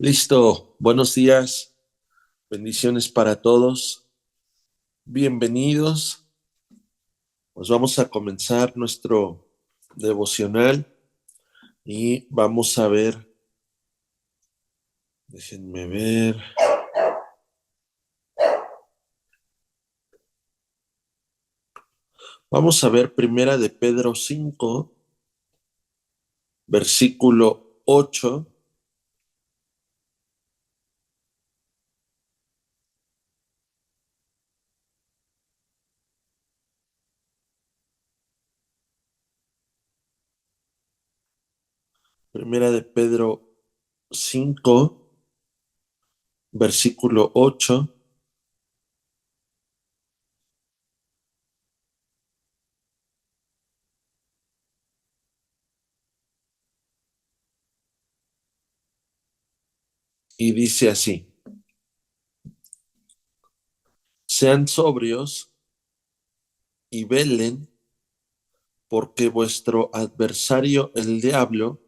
Listo, buenos días, bendiciones para todos, bienvenidos. Pues vamos a comenzar nuestro devocional y vamos a ver, déjenme ver, vamos a ver Primera de Pedro 5, versículo 8. Primera de Pedro 5, versículo 8, y dice así: sean sobrios y velen, porque vuestro adversario el diablo,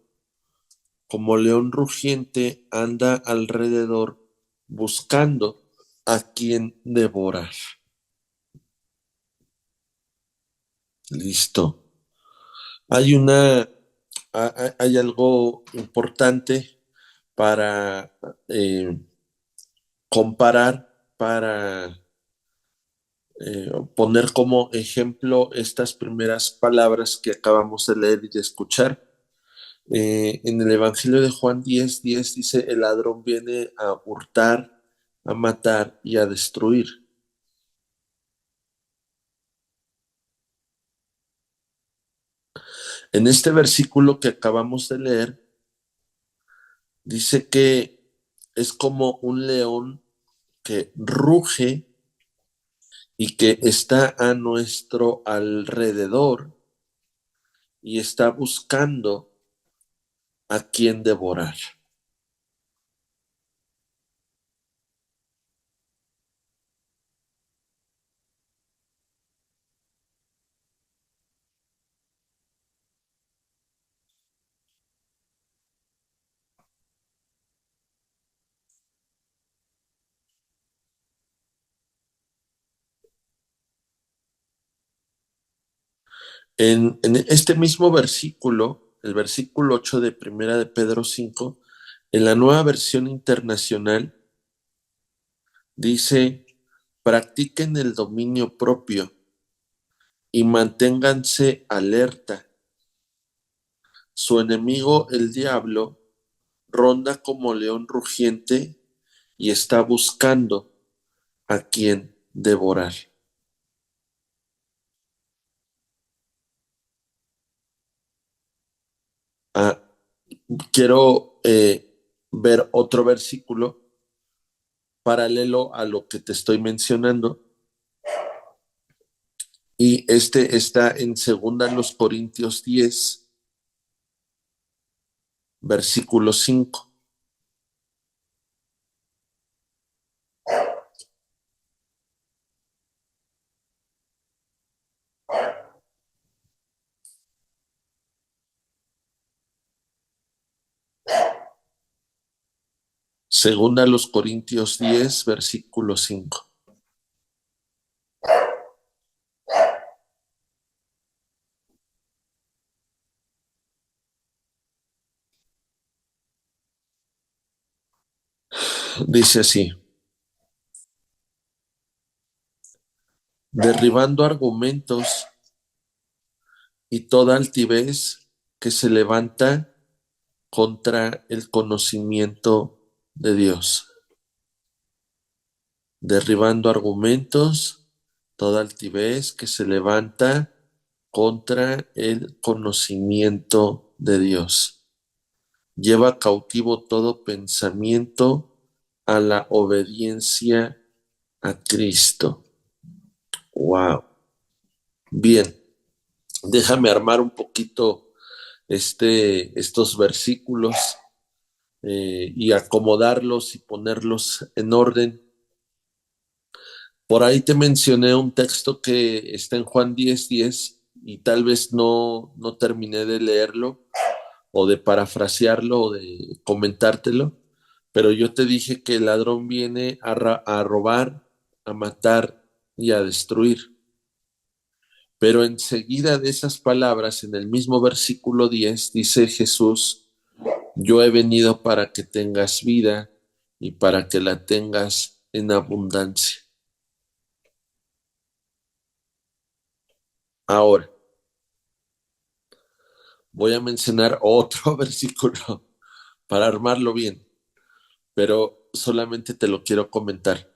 como león rugiente, anda alrededor buscando a quien devorar. Listo. Hay una, hay algo importante para comparar, para poner como ejemplo estas primeras palabras que acabamos de leer y de escuchar. En el Evangelio de Juan 10:10 dice: el ladrón viene a hurtar, a matar y a destruir. En este versículo que acabamos de leer, dice que es como un león que ruge y que está a nuestro alrededor y está buscando a quien devorar. En este mismo versículo, el versículo 8 de Primera de Pedro 5, en la Nueva Versión Internacional, dice: practiquen el dominio propio y manténganse alerta. Su enemigo, el diablo, ronda como león rugiente y está buscando a quien devorar. Ah, quiero ver otro versículo paralelo a lo que te estoy mencionando, y este está en segunda los Corintios 10, versículo 5. Segunda los Corintios 10, versículo 5. Dice así: derribando argumentos y toda altivez que se levanta contra el conocimiento de Dios. Derribando argumentos, toda altivez que se levanta contra el conocimiento de Dios. Lleva cautivo todo pensamiento a la obediencia a Cristo. Wow. Bien, déjame armar un poquito estos versículos y acomodarlos y ponerlos en orden. Por ahí te mencioné un texto que está en Juan 10:10 y tal vez no terminé de leerlo o de parafrasearlo o de comentártelo, Pero yo te dije que el ladrón viene a robar, a matar y a destruir. Pero enseguida de esas palabras, en el mismo versículo 10, dice Jesús, yo he venido para que tengas vida y para que la tengas en abundancia. Ahora, voy a mencionar otro versículo para armarlo bien, pero solamente te lo quiero comentar.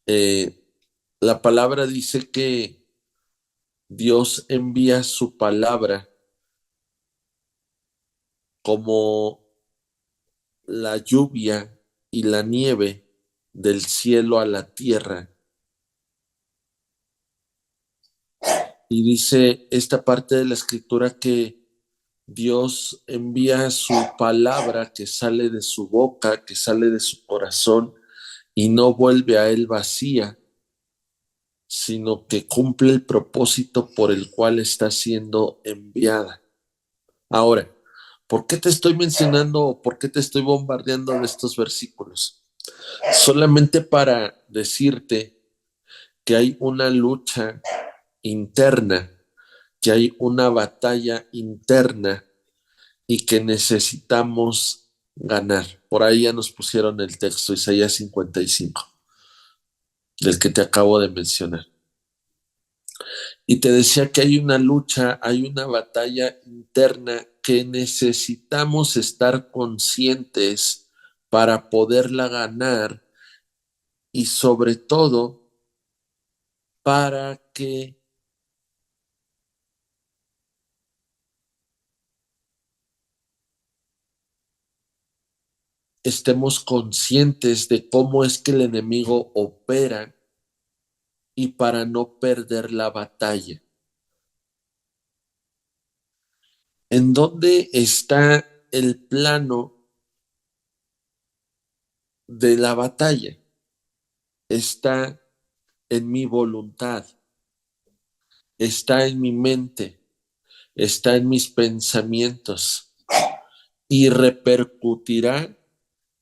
Eh, la palabra dice que Dios envía su palabra como la lluvia y la nieve del cielo a la tierra. Y dice esta parte de la escritura que Dios envía su palabra que sale de su boca, que sale de su corazón y no vuelve a él vacía, sino que cumple el propósito por el cual está siendo enviada. Ahora, ¿por qué te estoy mencionando o por qué te estoy bombardeando de estos versículos? Solamente para decirte que hay una lucha interna, que hay una batalla interna y que necesitamos ganar. Por ahí ya nos pusieron el texto, Isaías 55, del que te acabo de mencionar. Y te decía que hay una lucha, hay una batalla interna que necesitamos estar conscientes para poderla ganar y sobre todo para que estemos conscientes de cómo es que el enemigo opera y para no perder la batalla. ¿En dónde está el plano de la batalla? Está en mi voluntad, está en mi mente, está en mis pensamientos y repercutirá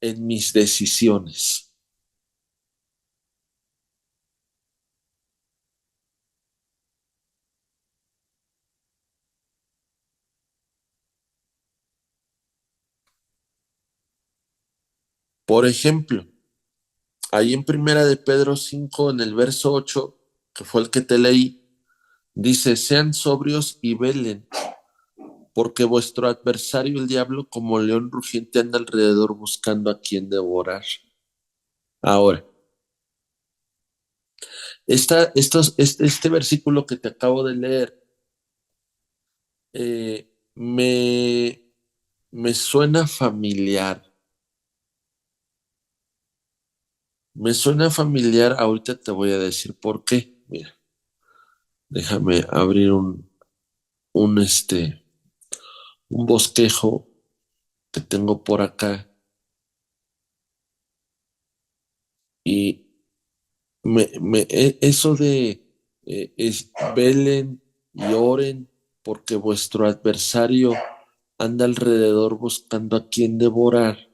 en mis decisiones. Por ejemplo, ahí en Primera de Pedro 5, en el verso 8, que fue el que te leí, dice, sean sobrios y velen, porque vuestro adversario el diablo como león rugiente anda alrededor buscando a quien devorar. Ahora, este versículo que te acabo de leer eh, me, me suena familiar. Me suena familiar, ahorita te voy a decir por qué. Mira, déjame abrir un un bosquejo que tengo por acá y eso de velen y oren porque vuestro adversario anda alrededor buscando a quien devorar.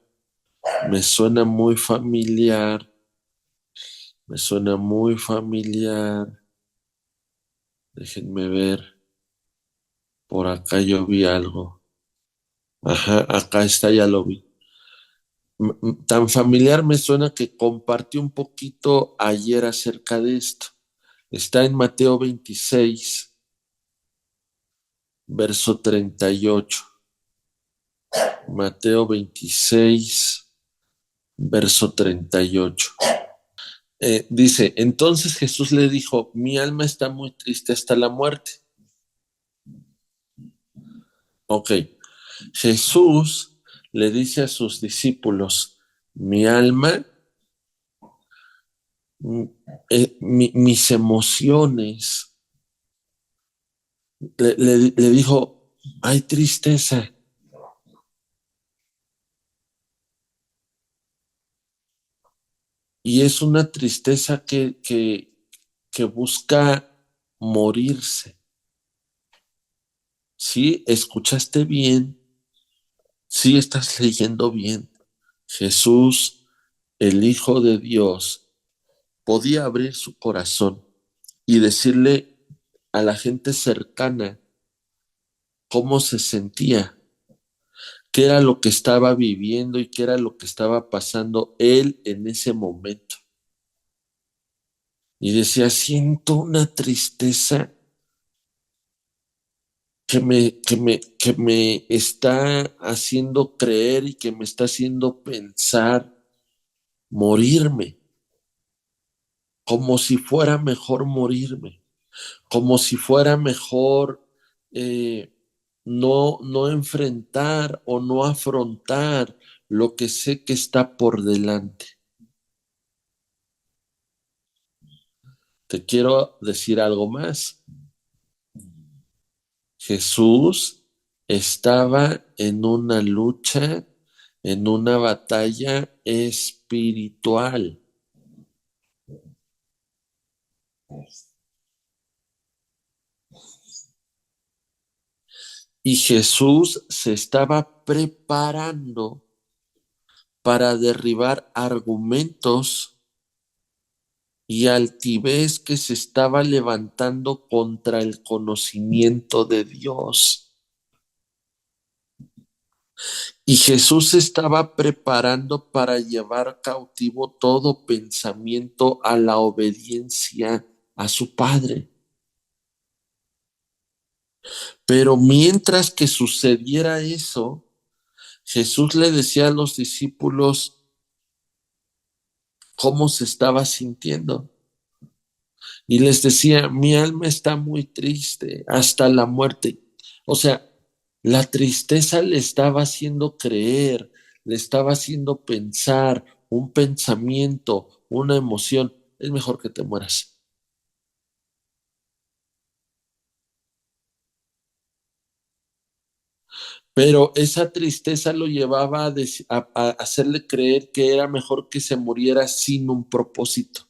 Me suena muy familiar, me suena muy familiar. Déjenme ver, por acá yo vi algo. Ajá, acá está, ya lo vi. Tan familiar me suena que compartí un poquito ayer acerca de esto. Está en Mateo 26, verso 38. Mateo 26, verso 38. Dice, entonces Jesús le dijo, mi alma está muy triste hasta la muerte. Ok, Jesús le dice a sus discípulos, mi alma, mis emociones, le dijo, hay tristeza. Y es una tristeza que busca morirse. Sí, escuchaste bien, sí estás leyendo bien. Jesús, el Hijo de Dios, podía abrir su corazón y decirle a la gente cercana cómo se sentía, qué era lo que estaba viviendo y qué era lo que estaba pasando él en ese momento. Y decía, siento una tristeza que me está haciendo creer y que me está haciendo pensar morirme, como si fuera mejor morirme, como si fuera mejor no enfrentar o no afrontar lo que sé que está por delante. Te quiero decir algo más. Jesús estaba en una lucha, en una batalla espiritual. Y Jesús se estaba preparando para derribar argumentos y altivez que se estaba levantando contra el conocimiento de Dios. Y Jesús se estaba preparando para llevar cautivo todo pensamiento a la obediencia a su Padre. Pero mientras que sucediera eso, Jesús le decía a los discípulos cómo se estaba sintiendo. Y les decía, mi alma está muy triste hasta la muerte. O sea, la tristeza le estaba haciendo creer, le estaba haciendo pensar un pensamiento, una emoción. Es mejor que te mueras. Pero esa tristeza lo llevaba a hacerle creer que era mejor que se muriera sin un propósito.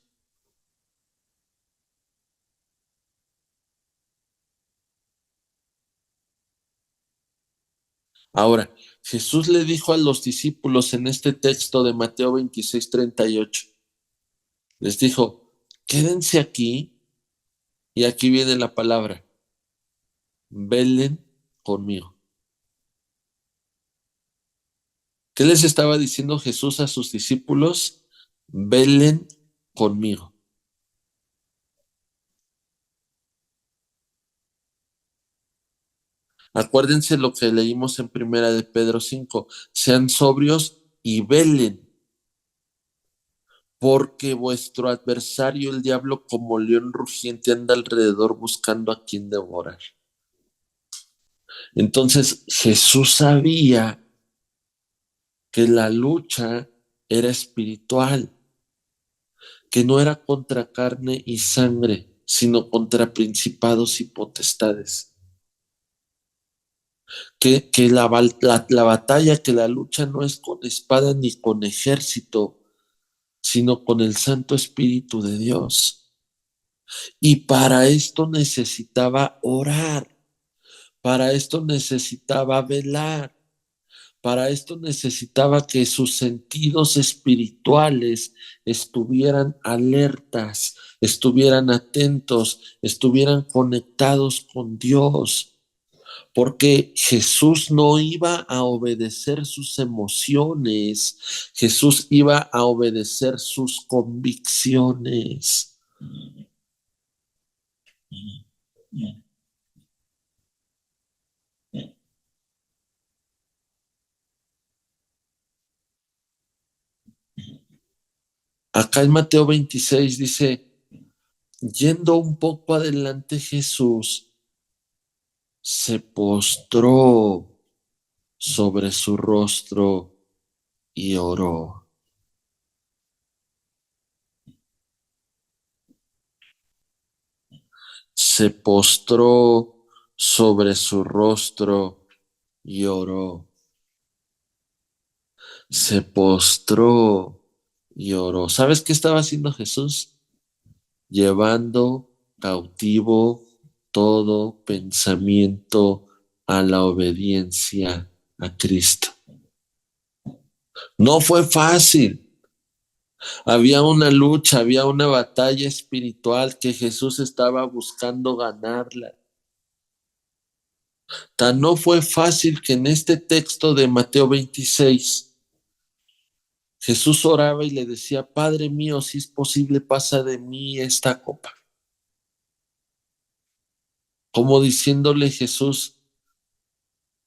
Ahora, Jesús le dijo a los discípulos en este texto de Mateo 26:38, les dijo, quédense aquí y aquí viene la palabra, velen conmigo. ¿Qué les estaba diciendo Jesús a sus discípulos? Velen conmigo. Acuérdense lo que leímos en primera de Pedro 5, sean sobrios y velen, porque vuestro adversario, el diablo, como león rugiente, anda alrededor buscando a quien devorar. Entonces Jesús sabía que la lucha era espiritual, que no era contra carne y sangre, sino contra principados y potestades. Que la batalla, que la lucha no es con espada ni con ejército, sino con el Santo Espíritu de Dios. Y para esto necesitaba orar, para esto necesitaba velar, para esto necesitaba que sus sentidos espirituales estuvieran alertas, estuvieran atentos, estuvieran conectados con Dios, porque Jesús no iba a obedecer sus emociones, Jesús iba a obedecer sus convicciones. Acá en Mateo 26 dice, yendo un poco adelante Jesús se postró sobre su rostro y oró. Se postró sobre su rostro y oró. Se postró y oró. ¿Sabes qué estaba haciendo Jesús? Llevando cautivo todo pensamiento a la obediencia a Cristo. No fue fácil. Había una lucha, había una batalla espiritual que Jesús estaba buscando ganarla. Tan no fue fácil que en este texto de Mateo 26, Jesús oraba y le decía, Padre mío, si es posible, pasa de mí esta copa. Como diciéndole Jesús,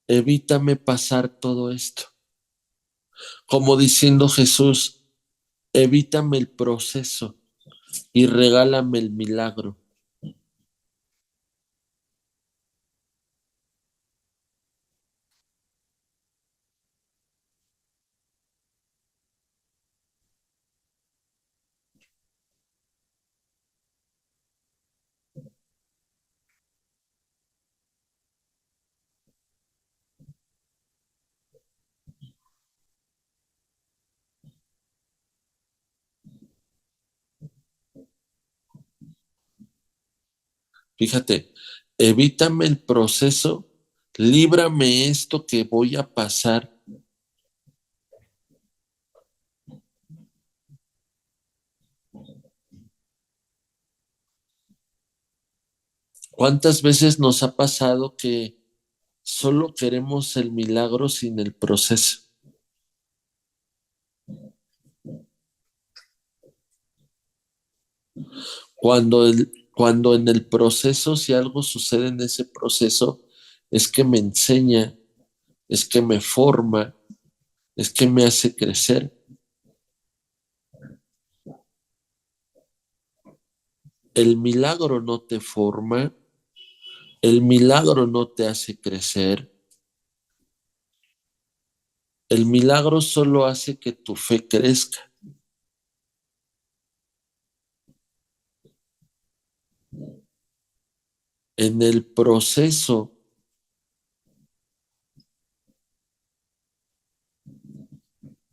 evítame pasar todo esto. Como diciendo Jesús, evítame el proceso y regálame el milagro. Fíjate, evítame el proceso, líbrame esto que voy a pasar. ¿Cuántas veces nos ha pasado que solo queremos el milagro sin el proceso? Cuando en el proceso, si algo sucede en ese proceso, es que me enseña, es que me forma, es que me hace crecer. El milagro no te forma, el milagro no te hace crecer, el milagro solo hace que tu fe crezca. En el proceso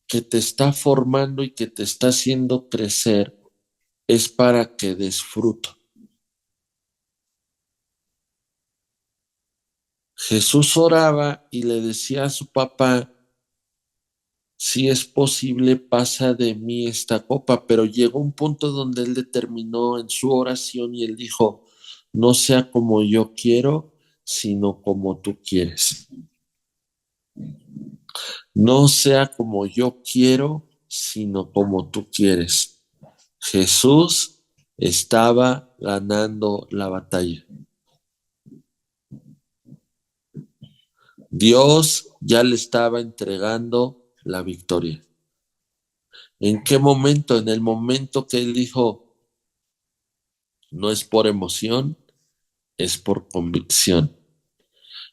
que te está formando y que te está haciendo crecer, es para que des fruto. Jesús oraba y le decía a su papá, si es posible, pasa de mí esta copa, pero llegó un punto donde él determinó en su oración y él dijo, no sea como yo quiero, sino como tú quieres. No sea como yo quiero, sino como tú quieres. Jesús estaba ganando la batalla. Dios ya le estaba entregando la victoria. ¿En qué momento? En el momento que él dijo, no es por emoción, es por convicción.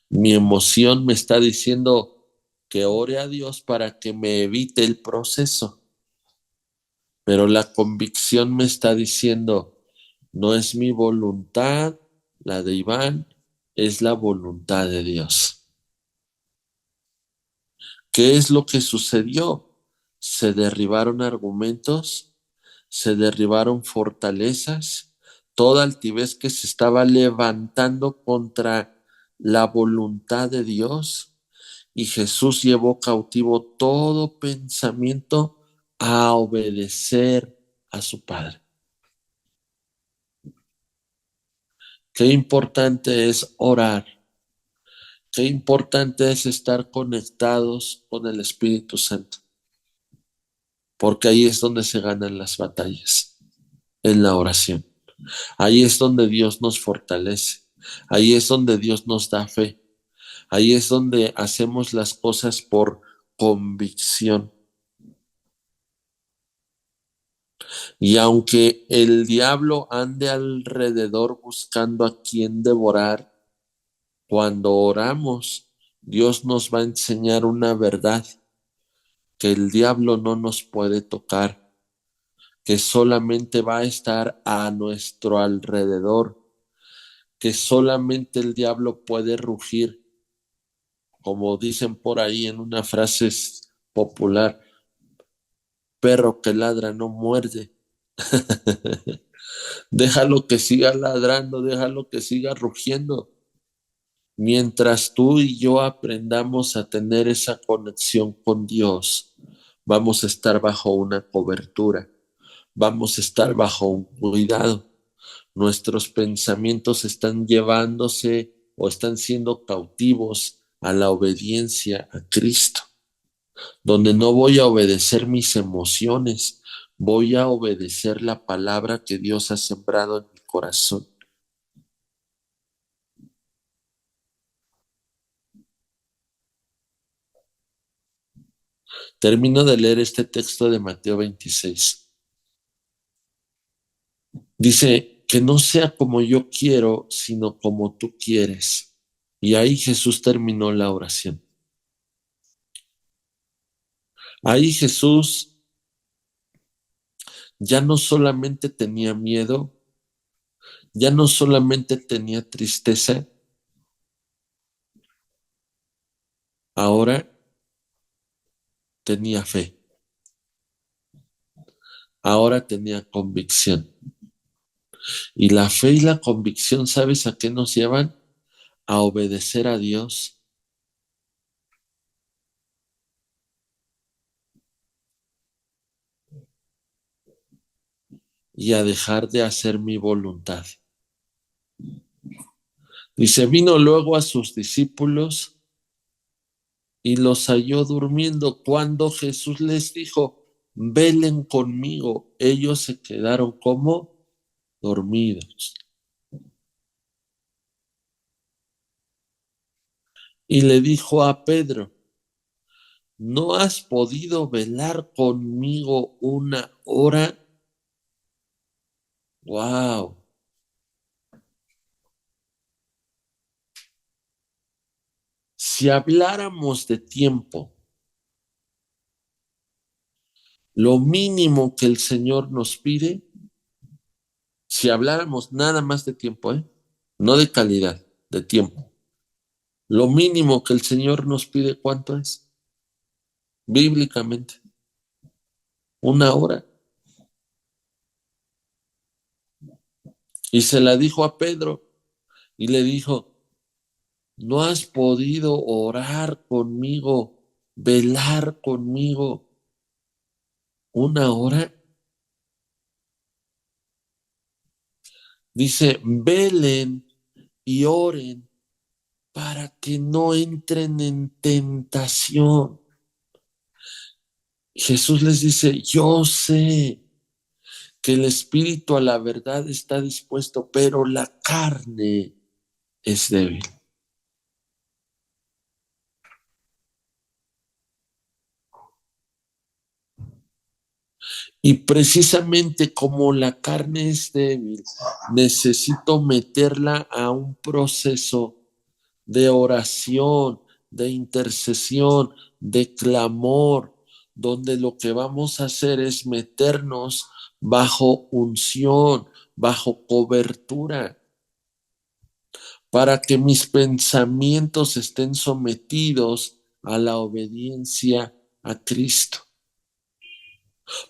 Mi emoción me está diciendo que ore a Dios para que me evite el proceso, pero la convicción me está diciendo, no es mi voluntad, la de Iván, es la voluntad de Dios. ¿Qué es lo que sucedió? Se derribaron argumentos, se derribaron fortalezas, toda altivez que se estaba levantando contra la voluntad de Dios, y Jesús llevó cautivo todo pensamiento a obedecer a su Padre. Qué importante es orar, qué importante es estar conectados con el Espíritu Santo, porque ahí es donde se ganan las batallas, en la oración. Ahí es donde Dios nos fortalece, ahí es donde Dios nos da fe, ahí es donde hacemos las cosas por convicción. Y aunque el diablo ande alrededor buscando a quien devorar, cuando oramos, Dios nos va a enseñar una verdad, que el diablo no nos puede tocar, que solamente va a estar a nuestro alrededor, que solamente el diablo puede rugir, como dicen por ahí en una frase popular, perro que ladra no muerde. Déjalo que siga ladrando, déjalo que siga rugiendo. Mientras tú y yo aprendamos a tener esa conexión con Dios, vamos a estar bajo una cobertura, vamos a estar bajo un cuidado. Nuestros pensamientos están llevándose o están siendo cautivos a la obediencia a Cristo, donde no voy a obedecer mis emociones, voy a obedecer la palabra que Dios ha sembrado en mi corazón. Termino de leer este texto de Mateo 26. Dice, que no sea como yo quiero, sino como tú quieres. Y ahí Jesús terminó la oración. Ahí Jesús ya no solamente tenía miedo, ya no solamente tenía tristeza, ahora tenía fe, ahora tenía convicción. Y la fe y la convicción, ¿sabes a qué nos llevan? A obedecer a Dios y a dejar de hacer mi voluntad. Dice, vino luego a sus discípulos y los halló durmiendo. Cuando Jesús les dijo, velen conmigo, ellos se quedaron como dormidos. Y le dijo a Pedro, ¿no has podido velar conmigo una hora? Wow. Si habláramos de tiempo, lo mínimo que el Señor nos pide, si habláramos nada más de tiempo, no de calidad, de tiempo, lo mínimo que el Señor nos pide, ¿cuánto es? Bíblicamente, una hora. Y se la dijo a Pedro y le dijo, ¿no has podido orar conmigo, velar conmigo una hora? Dice, velen y oren para que no entren en tentación. Jesús les dice, yo sé que el espíritu a la verdad está dispuesto, pero la carne es débil. Y precisamente como la carne es débil, necesito meterla a un proceso de oración, de intercesión, de clamor, donde lo que vamos a hacer es meternos bajo unción, bajo cobertura, para que mis pensamientos estén sometidos a la obediencia a Cristo.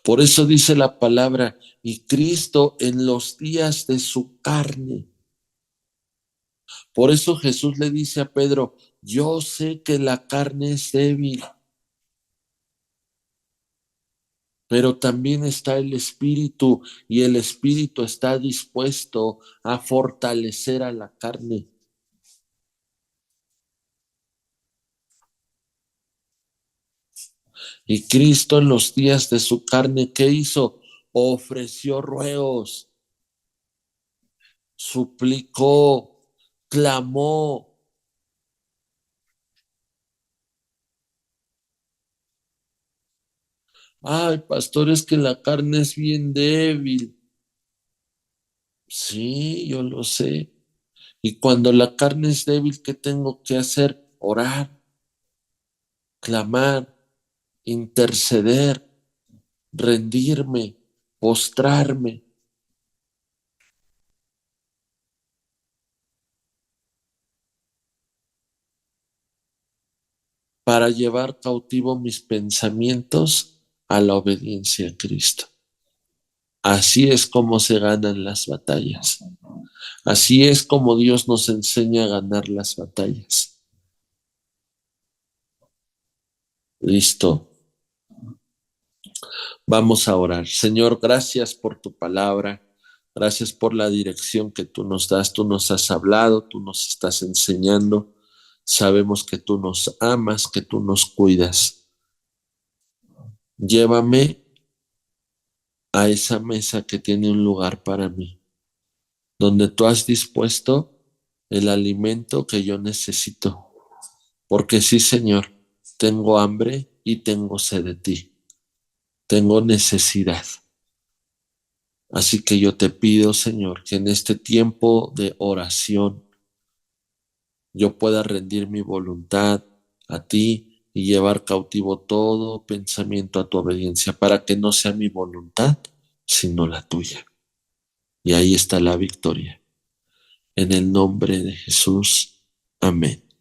Por eso dice la palabra, y Cristo en los días de su carne. Por eso Jesús le dice a Pedro, yo sé que la carne es débil, pero también está el espíritu y el espíritu está dispuesto a fortalecer a la carne. Y Cristo en los días de su carne, ¿qué hizo? Ofreció ruegos, suplicó, clamó. Ay, pastor, es que la carne es bien débil. Sí, yo lo sé. Y cuando la carne es débil, ¿qué tengo que hacer? Orar, clamar, interceder, rendirme, postrarme, para llevar cautivo mis pensamientos a la obediencia a Cristo. Así es como se ganan las batallas. Así es como Dios nos enseña a ganar las batallas. Listo. Vamos a orar. Señor, gracias por tu palabra. Gracias por la dirección que tú nos das. Tú nos has hablado, tú nos estás enseñando. Sabemos que tú nos amas, que tú nos cuidas. Llévame a esa mesa que tiene un lugar para mí, donde tú has dispuesto el alimento que yo necesito. Porque sí, Señor, tengo hambre y tengo sed de ti. Tengo necesidad. Así que yo te pido, Señor, que en este tiempo de oración yo pueda rendir mi voluntad a ti y llevar cautivo todo pensamiento a tu obediencia para que no sea mi voluntad, sino la tuya. Y ahí está la victoria. En el nombre de Jesús. Amén.